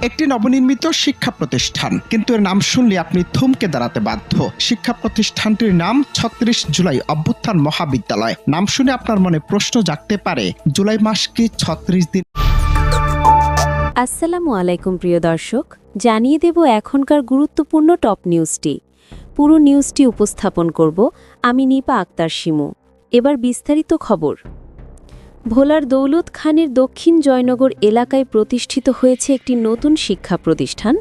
একটি নবনির্মিত শিক্ষা প্রতিষ্ঠান, কিন্তু এর নাম শুনলে আপনি থমকে দাঁড়াতে বাধ্য। শিক্ষা প্রতিষ্ঠানটির নাম ৩৬ জুলাই অভ্যুত্থান মহাবিদ্যালয়। নাম শুনে আপনার মনে প্রশ্ন জাগতে পারে, জুলাই মাস কি ৩৬ দিন? আসসালামু আলাইকুম প্রিয় দর্শক, জানিয়ে দেব এখনকার গুরুত্বপূর্ণ টপ নিউজটি। পুরো নিউজটি উপস্থাপন করব আমি নিপা আক্তার শিমু। এবার বিস্তারিত খবর। ভোলার দৌলত খানের দক্ষিণ জয়নগর এলাকায় প্রতিষ্ঠিত হয়েছে একটি নতুন শিক্ষা প্রতিষ্ঠান।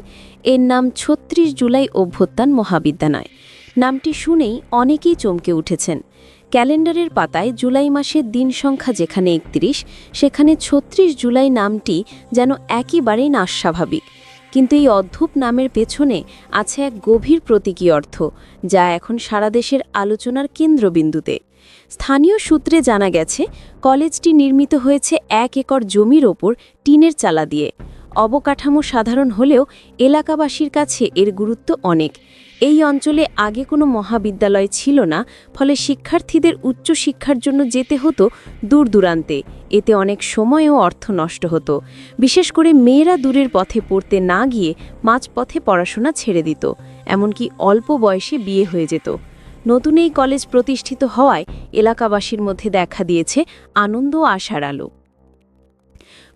এর নাম ৩৬ জুলাই অভ্যুত্থান মহাবিদ্যালয়। নামটি শুনেই অনেকেই চমকে উঠেছেন। ক্যালেন্ডারের পাতায় জুলাই মাসের দিন সংখ্যা যেখানে ৩১, সেখানে ৩৬ জুলাই নামটি যেন একেবারেই অস্বাভাবিক। কিন্তু এই অদ্ভুত নামের পেছনে আছে এক গভীর প্রতীকী অর্থ, যা এখন সারা দেশের আলোচনার কেন্দ্রবিন্দুতে। স্থানীয় সূত্রে জানা গেছে, কলেজটি নির্মিত হয়েছে ১ একর জমির ওপর টিনের চালা দিয়ে। অবকাঠামো সাধারণ হলেও এলাকাবাসীর কাছে এর গুরুত্ব অনেক। এই অঞ্চলে আগে কোনো মহাবিদ্যালয় ছিল না, ফলে শিক্ষার্থীদের উচ্চশিক্ষার জন্য যেতে হতো দূর দূরান্তে। এতে অনেক সময় ও অর্থ নষ্ট হতো। বিশেষ করে মেয়েরা দূরের পথে পড়তে না গিয়ে মাঝপথে পড়াশোনা ছেড়ে দিত, এমনকি অল্প বয়সে বিয়ে হয়ে যেত। নতুন এই কলেজ প্রতিষ্ঠিত হওয়ায় এলাকাবাসীর মধ্যে দেখা দিয়েছে আনন্দ ও আশার আলো।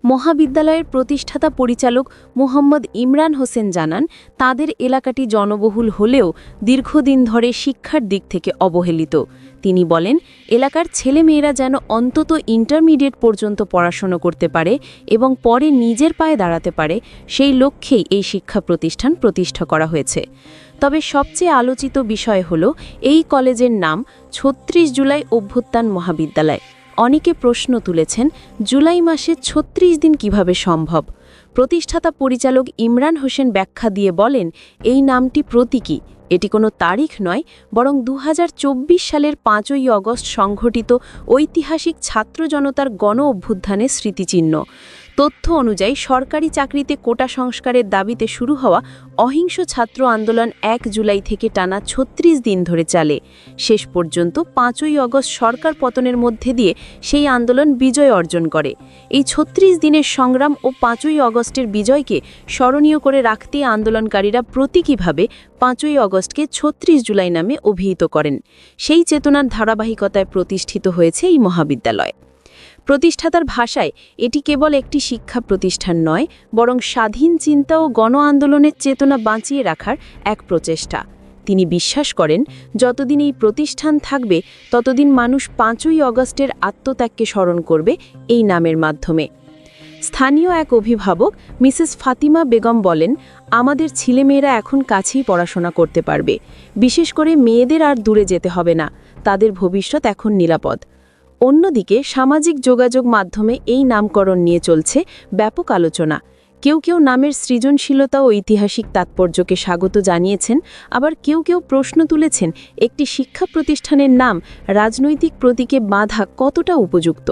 মহাবিদ্যালয়ের প্রতিষ্ঠাতা পরিচালক মোহাম্মদ ইমরান হোসেন জানান, তাদের এলাকাটি জনবহুল হলেও দীর্ঘদিন ধরে শিক্ষার দিক থেকে অবহেলিত। তিনি বলেন, এলাকার ছেলেমেয়েরা যেন অন্তত ইন্টারমিডিয়েট পর্যন্ত পড়াশোনা করতে পারে এবং পরে নিজের পায়ে দাঁড়াতে পারে, সেই লক্ষ্যেই এই শিক্ষা প্রতিষ্ঠান প্রতিষ্ঠা করা হয়েছে। তবে সবচেয়ে আলোচিত বিষয় হল এই কলেজের নাম ৩৬ জুলাই অভ্যুত্থান মহাবিদ্যালয়। অনেকে প্রশ্ন তুলেছেন, জুলাই মাসে ৩৬ দিন কিভাবে সম্ভব? প্রতিষ্ঠাতা পরিচালক ইমরান হোসেন ব্যাখ্যা দিয়ে বলেন, এই নামটি প্রতীকী। এটি কোনো তারিখ নয়, বরং ২০২৪ সালের ৫ই অগস্ট সংঘটিত ঐতিহাসিক ছাত্র জনতার গণ অভ্যুত্থানের স্মৃতিচিহ্ন। তথ্য অনুযায়ী সরকারি চাকরিতে কোটা সংস্কারের দাবিতে শুরু হওয়া অহিংস ছাত্র আন্দোলন ১ জুলাই থেকে টানা ৩৬ দিন ধরে চলে। শেষ পর্যন্ত ৫ই অগস্ট সরকার পতনের মধ্যে দিয়ে সেই আন্দোলন বিজয় অর্জন করে। এই ৩৬ দিনের সংগ্রাম ও ৫ই অগস্টের বিজয়কে স্মরণীয় করে রাখতে আন্দোলনকারীরা প্রতীকীভাবে ৫ই অগস্টকে ৩৬ জুলাই নামে অভিহিত করেন। সেই চেতনার ধারাবাহিকতায় প্রতিষ্ঠিত হয়েছে এই মহাবিদ্যালয়। প্রতিষ্ঠাতার ভাষায়, এটি কেবল একটি শিক্ষা প্রতিষ্ঠান নয়, বরং স্বাধীন চিন্তা ও গণ আন্দোলনের চেতনা বাঁচিয়ে রাখার এক প্রচেষ্টা। তিনি বিশ্বাস করেন, যতদিন এই প্রতিষ্ঠান থাকবে ততদিন মানুষ ৫ই অগস্টের আত্মত্যাগকে স্মরণ করবে এই নামের মাধ্যমে। স্থানীয় এক অভিভাবক মিসেস ফাতিমা বেগম বলেন, আমাদের ছেলেমেয়েরা এখন কাছেই পড়াশোনা করতে পারবে। বিশেষ করে মেয়েদের আর দূরে যেতে হবে না, তাদের ভবিষ্যৎ এখন নিরাপদ। অন্যদিকে সামাজিক যোগাযোগ মাধ্যমে এই নামকরণ নিয়ে চলছে ব্যাপক আলোচনা। কেউ কেউ নামের সৃজনশীলতা ও ঐতিহাসিক তাৎপর্যকে স্বাগত জানিয়েছেন, আবার কেউ কেউ প্রশ্ন তুলেছেন, একটি শিক্ষা প্রতিষ্ঠানের নাম রাজনৈতিক প্রতীকে বাঁধা কতটা উপযুক্ত।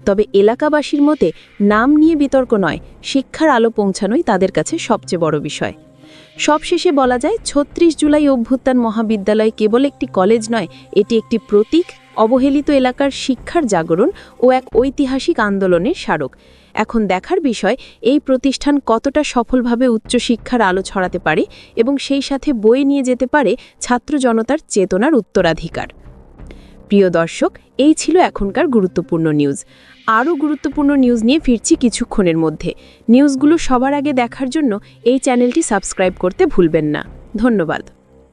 তবে এলাকাবাসীর মতে নাম নিয়ে বিতর্ক নয়, শিক্ষার আলো পৌঁছানোই তাদের কাছে সবচেয়ে বড় বিষয়। সবশেষে বলা যায়, ৩৬ জুলাই অভ্যুত্থান মহাবিদ্যালয় কেবল একটি কলেজ নয়, এটি একটি প্রতীক, অবহেলিত এলাকার শিক্ষার জাগরণ ও এক ঐতিহাসিক আন্দোলনের স্মারক। এখন দেখার বিষয়, এই প্রতিষ্ঠান কতটা সফলভাবে উচ্চশিক্ষার আলো ছড়াতে পারে এবং সেই সাথে বয়ে নিয়ে যেতে পারে ছাত্র জনতার চেতনার উত্তরাধিকার। প্রিয় দর্শক, এই ছিল এখনকার গুরুত্বপূর্ণ নিউজ। আরও গুরুত্বপূর্ণ নিউজ নিয়ে ফিরছি কিছুক্ষণের মধ্যে। নিউজগুলো সবার আগে দেখার জন্য এই চ্যানেলটি সাবস্ক্রাইব করতে ভুলবেন না। ধন্যবাদ।